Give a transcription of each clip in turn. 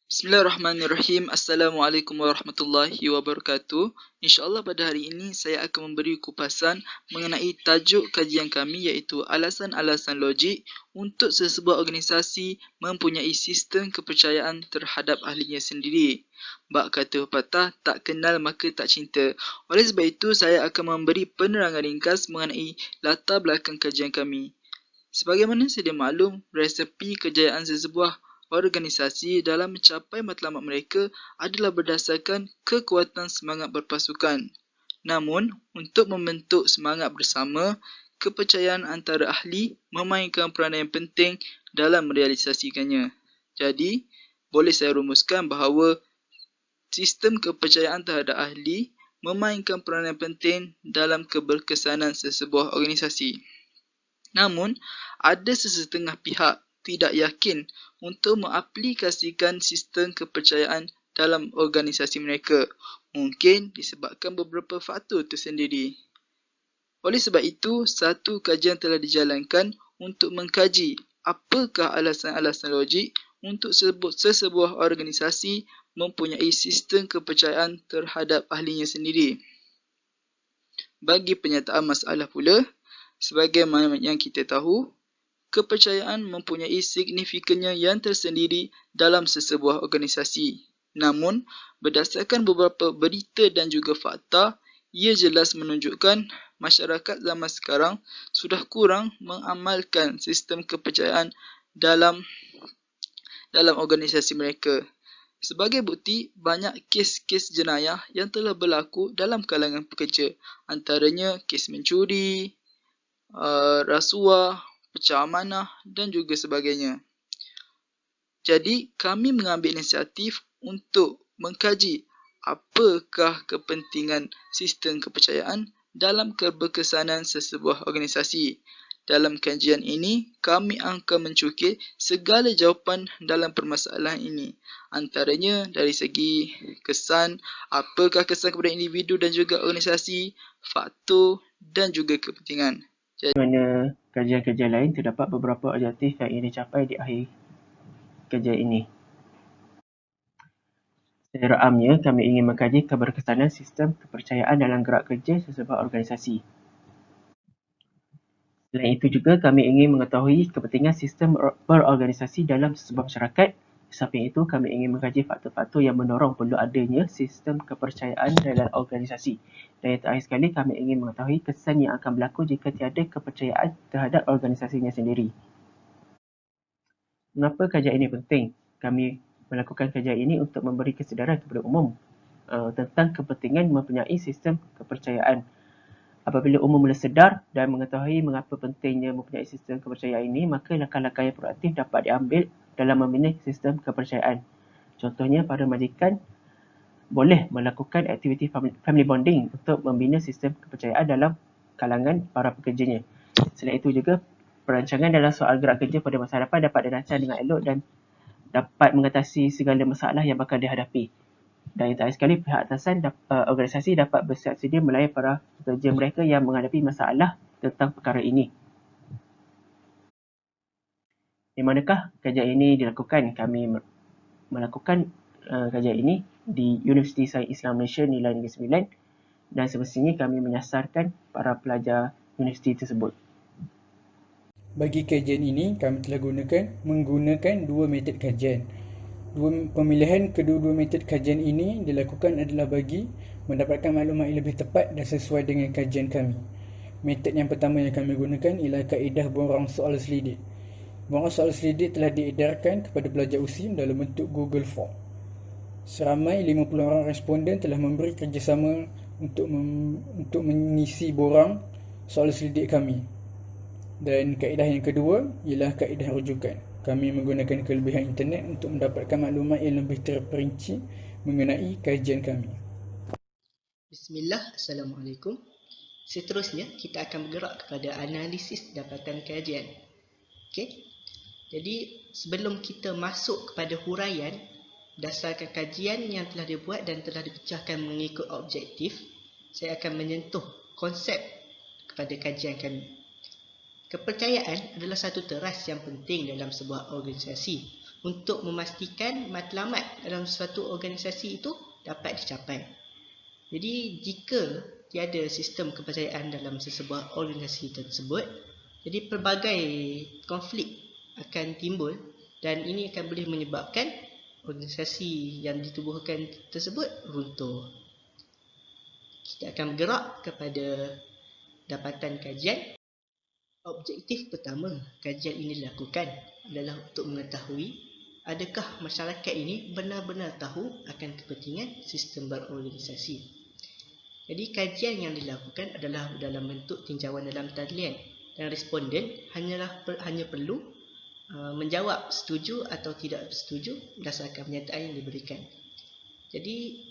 Bismillahirrahmanirrahim. Assalamualaikum warahmatullahi wabarakatuh. InsyaAllah pada hari ini saya akan memberi kupasan mengenai tajuk kajian kami iaitu alasan-alasan logik untuk sesebuah organisasi mempunyai sistem kepercayaan terhadap ahlinya sendiri. Bak kata pepatah, tak kenal maka tak cinta. Oleh sebab itu, saya akan memberi penerangan ringkas mengenai latar belakang kajian kami. Sebagaimana sedia maklum, resepi kejayaan sesebuah organisasi dalam mencapai matlamat mereka adalah berdasarkan kekuatan semangat berpasukan. Namun, untuk membentuk semangat bersama, kepercayaan antara ahli memainkan peranan yang penting dalam merealisasikannya. Jadi, boleh saya rumuskan bahawa sistem kepercayaan terhadap ahli memainkan peranan yang penting dalam keberkesanan sesebuah organisasi. Namun, ada sesetengah pihak tidak yakin untuk mengaplikasikan sistem kepercayaan dalam organisasi mereka. Mungkin disebabkan beberapa faktor tersendiri. Oleh sebab itu, satu kajian telah dijalankan untuk mengkaji apakah alasan-alasan logik untuk sesebuah organisasi mempunyai sistem kepercayaan terhadap ahlinya sendiri. Bagi penyataan masalah pula, sebagaimana yang kita tahu, kepercayaan mempunyai signifikannya yang tersendiri dalam sesebuah organisasi. Namun, berdasarkan beberapa berita dan juga fakta, ia jelas menunjukkan masyarakat zaman sekarang sudah kurang mengamalkan sistem kepercayaan dalam organisasi mereka. Sebagai bukti, banyak kes-kes jenayah yang telah berlaku dalam kalangan pekerja. Antaranya kes mencuri, rasuah, pecah amanah dan juga sebagainya. Jadi, kami mengambil inisiatif untuk mengkaji apakah kepentingan sistem kepercayaan dalam keberkesanan sesebuah organisasi. Dalam kajian ini, kami akan mencukir segala jawapan dalam permasalahan ini. Antaranya dari segi kesan, apakah kesan kepada individu dan juga organisasi, faktor dan juga kepentingan. Mana kajian-kajian lain terdapat beberapa objektif yang ingin dicapai di akhir kajian ini. Secara amnya, kami ingin mengkaji keberkesanan sistem kepercayaan dalam gerak kerja sesebuah organisasi. Selain itu juga, kami ingin mengetahui kepentingan sistem berorganisasi dalam sesebuah masyarakat. Di samping itu, kami ingin mengkaji faktor-faktor yang mendorong perlu adanya sistem kepercayaan dalam organisasi. Dan yang terakhir sekali, kami ingin mengetahui kesan yang akan berlaku jika tiada kepercayaan terhadap organisasinya sendiri. Mengapa kajian ini penting? Kami melakukan kajian ini untuk memberi kesedaran kepada umum tentang kepentingan mempunyai sistem kepercayaan. Apabila umum mula sedar dan mengetahui mengapa pentingnya mempunyai sistem kepercayaan ini, maka langkah-langkah yang proaktif dapat diambil dalam membina sistem kepercayaan. Contohnya, para majikan boleh melakukan aktiviti family bonding untuk membina sistem kepercayaan dalam kalangan para pekerjanya. Selain itu juga, perancangan dalam soal gerak kerja pada masa hadapan dapat dirancang dengan elok dan dapat mengatasi segala masalah yang bakal dihadapi. Dan yang terakhir sekali, pihak atasan organisasi dapat bersiap sedia melayan para pekerja mereka yang menghadapi masalah tentang perkara ini. Di manakah kajian ini dilakukan? Kami melakukan kajian ini di Universiti Sains Islam Malaysia Nilai Negeri Sembilan, dan semestinya kami menyasarkan para pelajar universiti tersebut. Bagi kajian ini, kami telah menggunakan dua metod kajian. Pemilihan kedua-dua metod kajian ini dilakukan adalah bagi mendapatkan maklumat yang lebih tepat dan sesuai dengan kajian kami. Metod yang pertama yang kami gunakan ialah kaedah borang soal selidik. Borang soal selidik telah diedarkan kepada pelajar USIM dalam bentuk Google Form. Seramai 50 orang responden telah memberi kerjasama untuk mengisi borang soal selidik kami. Dan kaedah yang kedua ialah kaedah rujukan. Kami menggunakan kelebihan internet untuk mendapatkan maklumat yang lebih terperinci mengenai kajian kami. Bismillah, Assalamualaikum. Seterusnya, kita akan bergerak kepada analisis dapatan kajian. Okey. Jadi, sebelum kita masuk kepada huraian berdasarkan kajian yang telah dibuat dan telah dipecahkan mengikut objektif, saya akan menyentuh konsep kepada kajian kami. Kepercayaan adalah satu teras yang penting dalam sebuah organisasi. untuk memastikan matlamat dalam suatu organisasi itu dapat dicapai. Jadi jika tiada sistem kepercayaan dalam sesebuah organisasi tersebut, jadi pelbagai konflik akan timbul dan ini akan boleh menyebabkan organisasi yang ditubuhkan tersebut runtuh. Kita akan bergerak kepada dapatan kajian. Objektif pertama kajian ini dilakukan adalah untuk mengetahui adakah masyarakat ini benar-benar tahu akan kepentingan sistem berorganisasi. Jadi kajian yang dilakukan adalah dalam bentuk tinjauan dalam talian dan responden hanya perlu menjawab setuju atau tidak setuju berdasarkan pernyataan yang diberikan. Jadi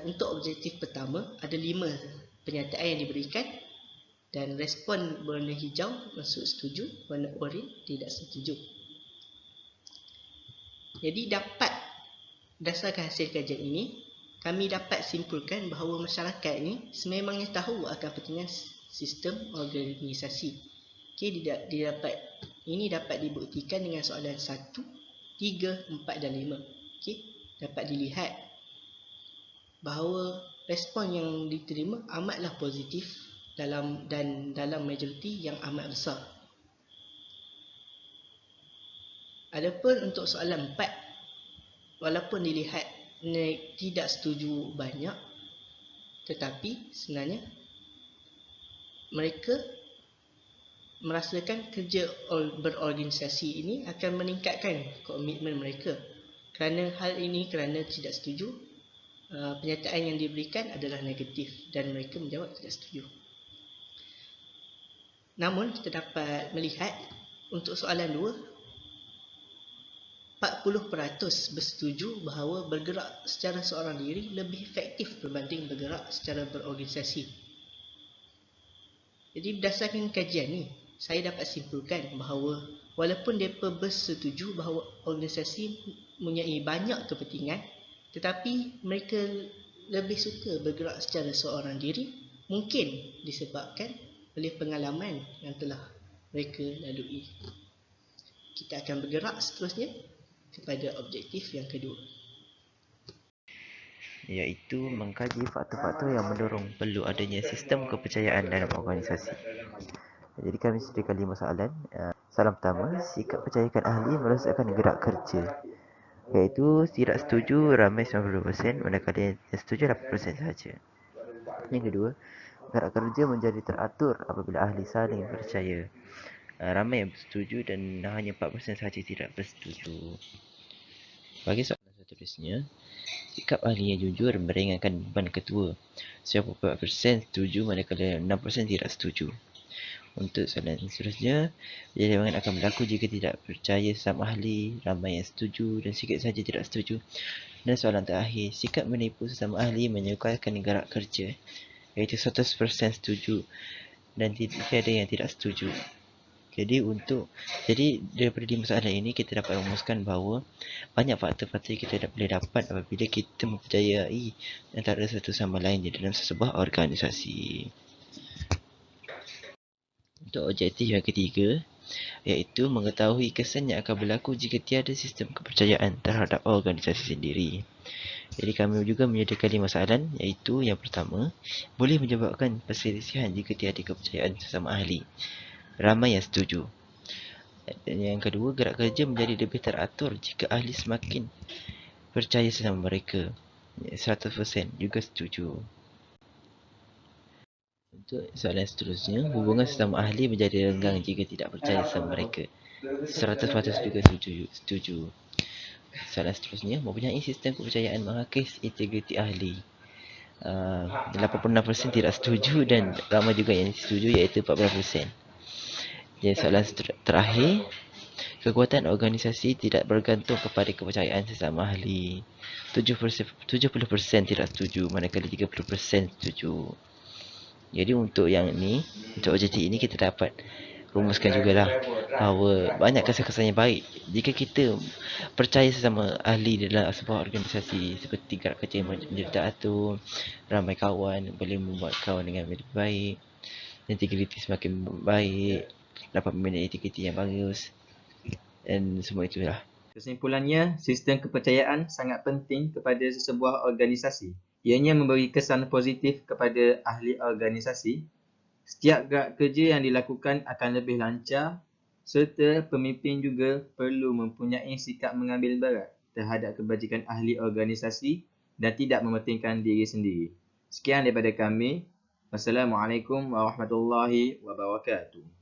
untuk objektif pertama ada 5 pernyataan yang diberikan dan respon berwarna hijau maksud setuju, warna oranye tidak setuju. Jadi berdasarkan hasil kajian ini, kami dapat simpulkan bahawa masyarakat ini sememangnya tahu akan kepentingan sistem organisasi. Ini dapat dibuktikan dengan soalan 1, 3, 4 dan 5. Dapat dilihat bahawa respon yang diterima amatlah positif dalam majoriti yang amat besar. Adapun untuk soalan 4, walaupun dilihat tidak setuju banyak, tetapi sebenarnya mereka merasakan kerja berorganisasi ini akan meningkatkan komitmen mereka. Kerana tidak setuju, pernyataan yang diberikan adalah negatif dan mereka menjawab tidak setuju. Namun kita dapat melihat untuk soalan 2, 40% bersetuju bahawa bergerak secara seorang diri lebih efektif berbanding bergerak secara berorganisasi. Jadi berdasarkan kajian ni, saya dapat simpulkan bahawa walaupun mereka bersetuju bahawa organisasi mempunyai banyak kepentingan, tetapi mereka lebih suka bergerak secara seorang diri, mungkin disebabkan oleh pengalaman yang telah mereka lalui. Kita akan bergerak seterusnya kepada objektif yang kedua, iaitu mengkaji faktor-faktor yang mendorong perlu adanya sistem kepercayaan dalam organisasi. Jadi kami sediakan 5 soalan. Soalan pertama, sikap percayakan ahli merosakkan gerak kerja, iaitu tidak setuju ramai 90%, manakala yang setuju 8% sahaja. Yang kedua, gerak kerja menjadi teratur apabila ahli saling percaya. Ramai yang bersetuju dan hanya 4% sahaja tidak bersetuju. Bagi soalan seterusnya, sikap ahli yang jujur meringankan beban ketua. 94% setuju manakala 6% tidak setuju. Untuk soalan seterusnya, perjalanan akan berlaku jika tidak percaya sesama ahli, ramai yang setuju dan sikit sahaja tidak setuju. Dan soalan terakhir, sikap menipu sesama ahli menyukarkan gerak kerja, iaitu 100% setuju dan tiada yang tidak setuju. Jadi daripada 5 soalan ini kita dapat rumuskan bahawa banyak faktor-faktor yang kita boleh dapat apabila kita mempercayai antara satu sama lain di dalam sesebuah organisasi. Untuk objektif yang ketiga, iaitu mengetahui kesan yang akan berlaku jika tiada sistem kepercayaan terhadap organisasi sendiri. Jadi kami juga menyediakan 5 soalan, iaitu yang pertama, boleh menyebabkan perselisihan jika tiada kepercayaan sesama ahli. Ramai yang setuju. Dan yang kedua, gerak kerja menjadi lebih teratur jika ahli semakin percaya sesama mereka. 100% juga setuju. Untuk soalan seterusnya, hubungan sesama ahli menjadi renggang jika tidak percaya sesama mereka. 100% juga setuju. Soalan seterusnya, mempunyai sistem kepercayaan mengakis integriti ahli. 86% tidak setuju dan ramai juga yang setuju, iaitu 14%. Jadi soalan terakhir, kekuatan organisasi tidak bergantung kepada kepercayaan sesama ahli. 70% tidak setuju, manakala 30% setuju. Jadi untuk objektif ini kita dapat rumuskan jugalah bahawa banyak kesan-kesan yang baik jika kita percaya sesama ahli dalam sebuah organisasi, seperti gerak kerja menjadi teratur, ramai kawan boleh membuat kawan dengan lebih baik, integriti semakin baik, dapat memiliki integriti yang bagus, dan semua itulah. Kesimpulannya, sistem kepercayaan sangat penting kepada sesebuah organisasi. Ianya memberi kesan positif kepada ahli organisasi. Setiap gerak kerja yang dilakukan akan lebih lancar serta pemimpin juga perlu mempunyai sikap mengambil berat terhadap kebajikan ahli organisasi dan tidak mementingkan diri sendiri. Sekian daripada kami. Wassalamualaikum warahmatullahi wabarakatuh.